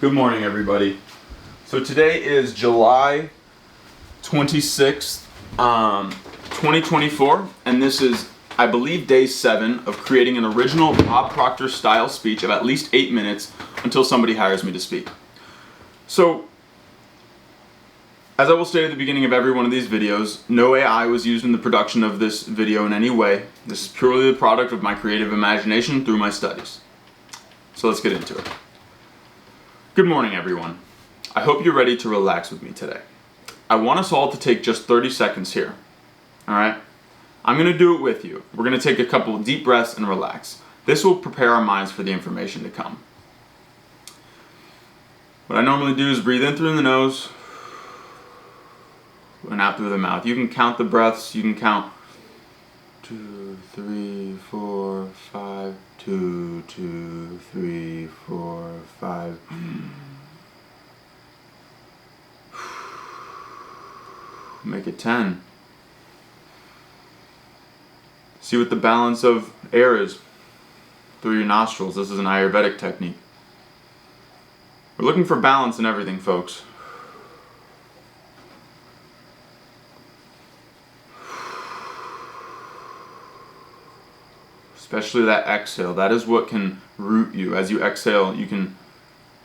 Good morning, everybody. So today is July 26th, 2024, and this is, I believe, day 7 of creating an original Bob Proctor style speech of at least 8 minutes until somebody hires me to speak. So, as I will state at the beginning of every one of these videos, no AI was used in the production of this video in any way. This is purely the product of my creative imagination through my studies. So let's get into it. Good morning, everyone. I hope you're ready to relax with me today. I want us all to take just 30 seconds here. Alright? I'm going to do it with you. We're going to take a couple of deep breaths and relax. This will prepare our minds for the information to come. What I normally do is breathe in through the nose and out through the mouth. You can count the breaths. You can count 2, 3, 4, 5, 2, 2, 3, 4, 5. Make it 10. See what the balance of air is through your nostrils. This is an Ayurvedic technique. We're looking for balance in everything, folks. Especially that exhale. That is what can root you. As you exhale, you can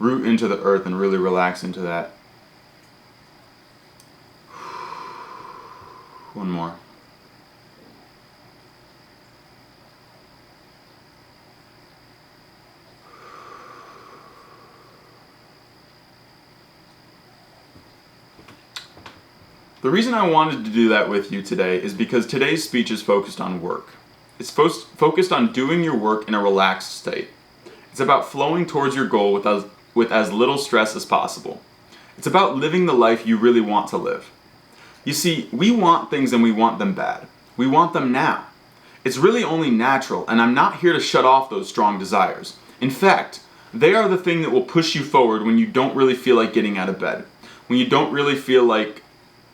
root into the earth and really relax into that. One more. The reason I wanted to do that with you today is because today's speech is focused on work. It's focused on doing your work in a relaxed state. It's about flowing towards your goal with as little stress as possible. It's about living the life you really want to live. You see, we want things and we want them bad. We want them now. It's really only natural, and I'm not here to shut off those strong desires. In fact, they are the thing that will push you forward when you don't really feel like getting out of bed, when you don't really feel like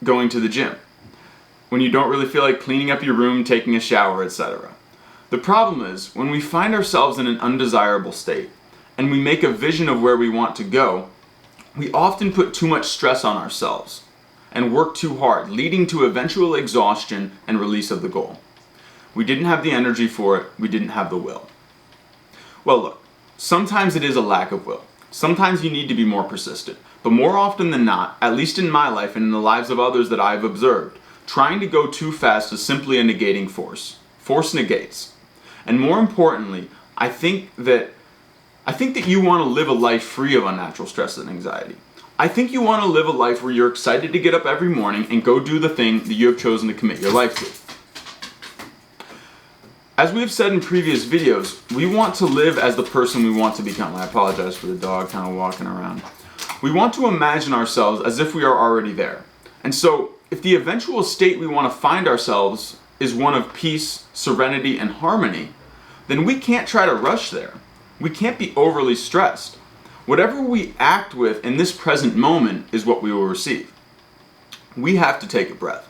going to the gym, when you don't really feel like cleaning up your room, taking a shower, etc. The problem is, when we find ourselves in an undesirable state, and we make a vision of where we want to go, we often put too much stress on ourselves and work too hard, leading to eventual exhaustion and release of the goal. We didn't have the energy for it, we didn't have the will. Well, look, sometimes it is a lack of will. Sometimes you need to be more persistent. But more often than not, at least in my life and in the lives of others that I've observed, trying to go too fast is simply a negating force. Force negates. And more importantly, I think that you want to live a life free of unnatural stress and anxiety. I think you want to live a life where you're excited to get up every morning and go do the thing that you have chosen to commit your life to. As we have said in previous videos, we want to live as the person we want to become. I apologize for the dog kind of walking around. We want to imagine ourselves as if we are already there. And so, if the eventual state we want to find ourselves is one of peace, serenity, and harmony, then we can't try to rush there. We can't be overly stressed. Whatever we act with in this present moment is what we will receive. We have to take a breath.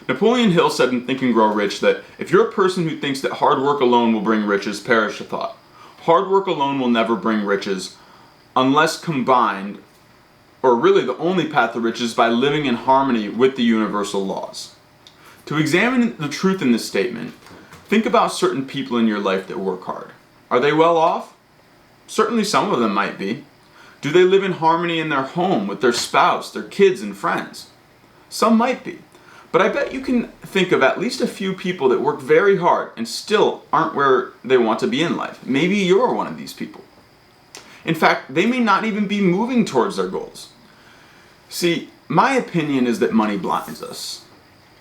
Napoleon Hill said in Think and Grow Rich that if you're a person who thinks that hard work alone will bring riches, perish the thought. Hard work alone will never bring riches unless combined, or really the only path to riches, by living in harmony with the universal laws. To examine the truth in this statement, think about certain people in your life that work hard. Are they well off? Certainly some of them might be. Do they live in harmony in their home with their spouse, their kids, and friends? Some might be. But I bet you can think of at least a few people that work very hard and still aren't where they want to be in life. Maybe you're one of these people. In fact, they may not even be moving towards their goals. See, my opinion is that money blinds us.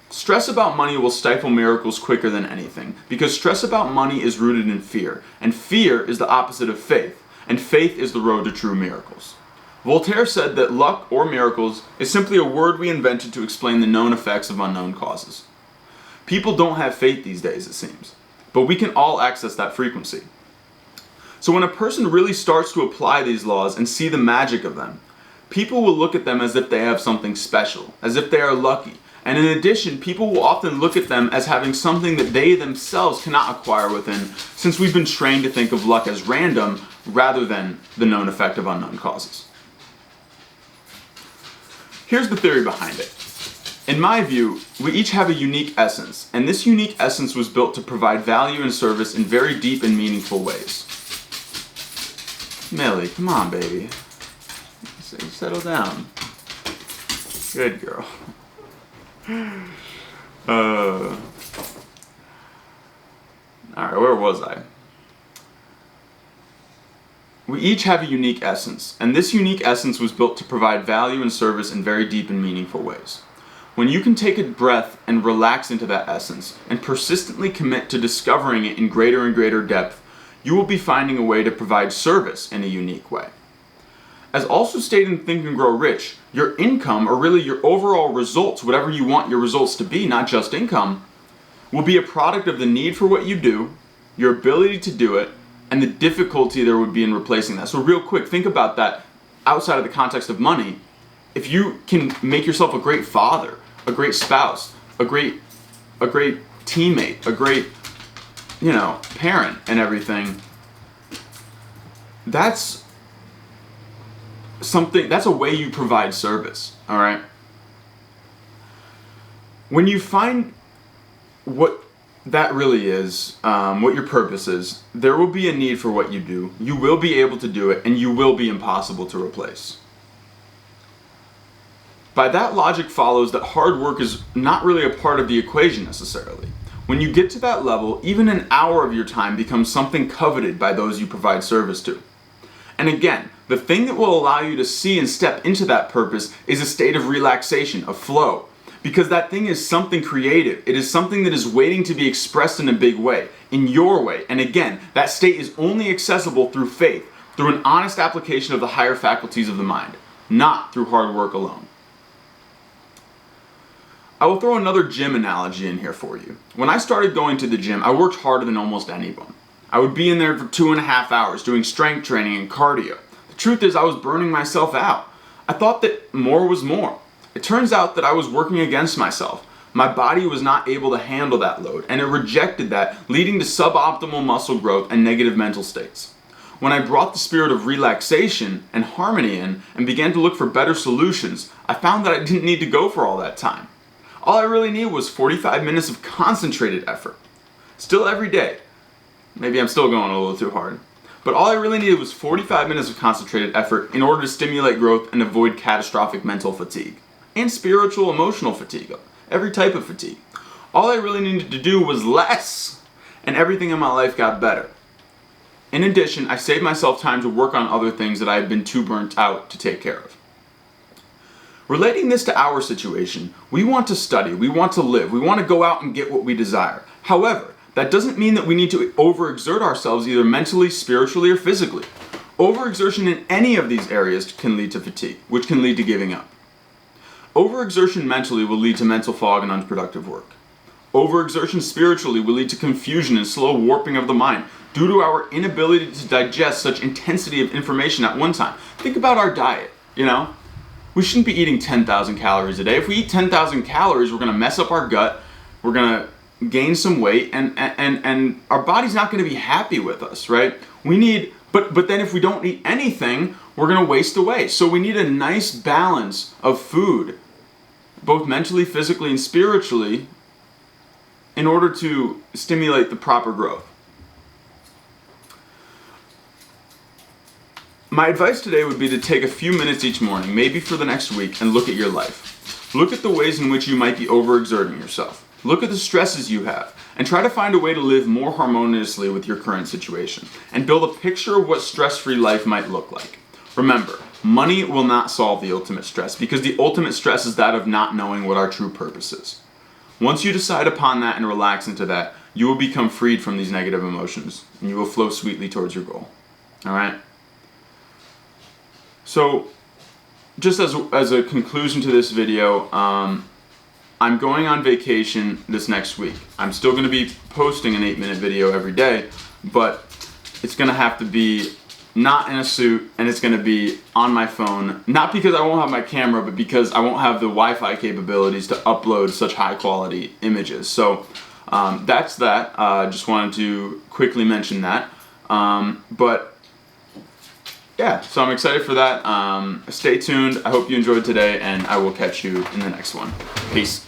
Stress about money will stifle miracles quicker than anything, because stress about money is rooted in fear, and fear is the opposite of faith, and faith is the road to true miracles. Voltaire said that luck or miracles is simply a word we invented to explain the known effects of unknown causes. People don't have faith these days, it seems, but we can all access that frequency. So when a person really starts to apply these laws and see the magic of them, people will look at them as if they have something special, as if they are lucky, And in addition, people will often look at them as having something that they themselves cannot acquire within, since we've been trained to think of luck as random rather than the known effect of unknown causes. Here's the theory behind it. In my view, we each have a unique essence, and this unique essence was built to provide value and service in very deep and meaningful ways. Millie, come on, baby. Settle down. Good girl. Alright, where was I? We each have a unique essence, and this unique essence was built to provide value and service in very deep and meaningful ways. When you can take a breath and relax into that essence, and persistently commit to discovering it in greater and greater depth, you will be finding a way to provide service in a unique way. As also stated in Think and Grow Rich, your income, or really your overall results, whatever you want your results to be, not just income, will be a product of the need for what you do, your ability to do it, and the difficulty there would be in replacing that. So real quick, think about that outside of the context of money. If you can make yourself a great father, a great spouse, a great teammate, a great, parent and everything, that's a way you provide service, all right? When you find what that really is, what your purpose is, there will be a need for what you do. You will be able to do it, and you will be impossible to replace. By that logic follows that hard work is not really a part of the equation necessarily. When you get to that level, even an hour of your time becomes something coveted by those you provide service to. And again, the thing that will allow you to see and step into that purpose is a state of relaxation, of flow. Because that thing is something creative. It is something that is waiting to be expressed in a big way, in your way. And again, that state is only accessible through faith, through an honest application of the higher faculties of the mind, not through hard work alone. I will throw another gym analogy in here for you. When I started going to the gym, I worked harder than almost anyone. I would be in there for 2.5 hours doing strength training and cardio. The truth is, I was burning myself out. I thought that more was more. It turns out that I was working against myself. My body was not able to handle that load, and it rejected that, leading to suboptimal muscle growth and negative mental states. When I brought the spirit of relaxation and harmony in and began to look for better solutions, I found that I didn't need to go for all that time. All I really needed was 45 minutes of concentrated effort. Still every day. Maybe I'm still going a little too hard. But all I really needed was 45 minutes of concentrated effort in order to stimulate growth and avoid catastrophic mental fatigue. And spiritual, emotional fatigue. Every type of fatigue. All I really needed to do was less, and everything in my life got better. In addition, I saved myself time to work on other things that I had been too burnt out to take care of. Relating this to our situation, we want to study, we want to live, we want to go out and get what we desire. However, that doesn't mean that we need to overexert ourselves either mentally, spiritually, or physically. Overexertion in any of these areas can lead to fatigue, which can lead to giving up. Overexertion mentally will lead to mental fog and unproductive work. Overexertion spiritually will lead to confusion and slow warping of the mind due to our inability to digest such intensity of information at one time. Think about our diet, We shouldn't be eating 10,000 calories a day. If we eat 10,000 calories, we're going to mess up our gut, we're going to gain some weight, and our body's not going to be happy with us, right? But then if we don't eat anything, we're going to waste away. So we need a nice balance of food, both mentally, physically, and spiritually, in order to stimulate the proper growth. My advice today would be to take a few minutes each morning, maybe for the next week, and look at your life. Look at the ways in which you might be overexerting yourself. Look at the stresses you have, and try to find a way to live more harmoniously with your current situation, and build a picture of what stress-free life might look like. Remember, money will not solve the ultimate stress, because the ultimate stress is that of not knowing what our true purpose is. Once you decide upon that and relax into that, you will become freed from these negative emotions, and you will flow sweetly towards your goal. Alright? So, just as a conclusion to this video, I'm going on vacation this next week. I'm still going to be posting an 8-minute video every day, but it's going to have to be not in a suit, and it's going to be on my phone. Not because I won't have my camera, but because I won't have the Wi-Fi capabilities to upload such high quality images. So that's that. Just wanted to quickly mention that. But yeah, so I'm excited for that. Stay tuned. I hope you enjoyed today, and I will catch you in the next one. Peace.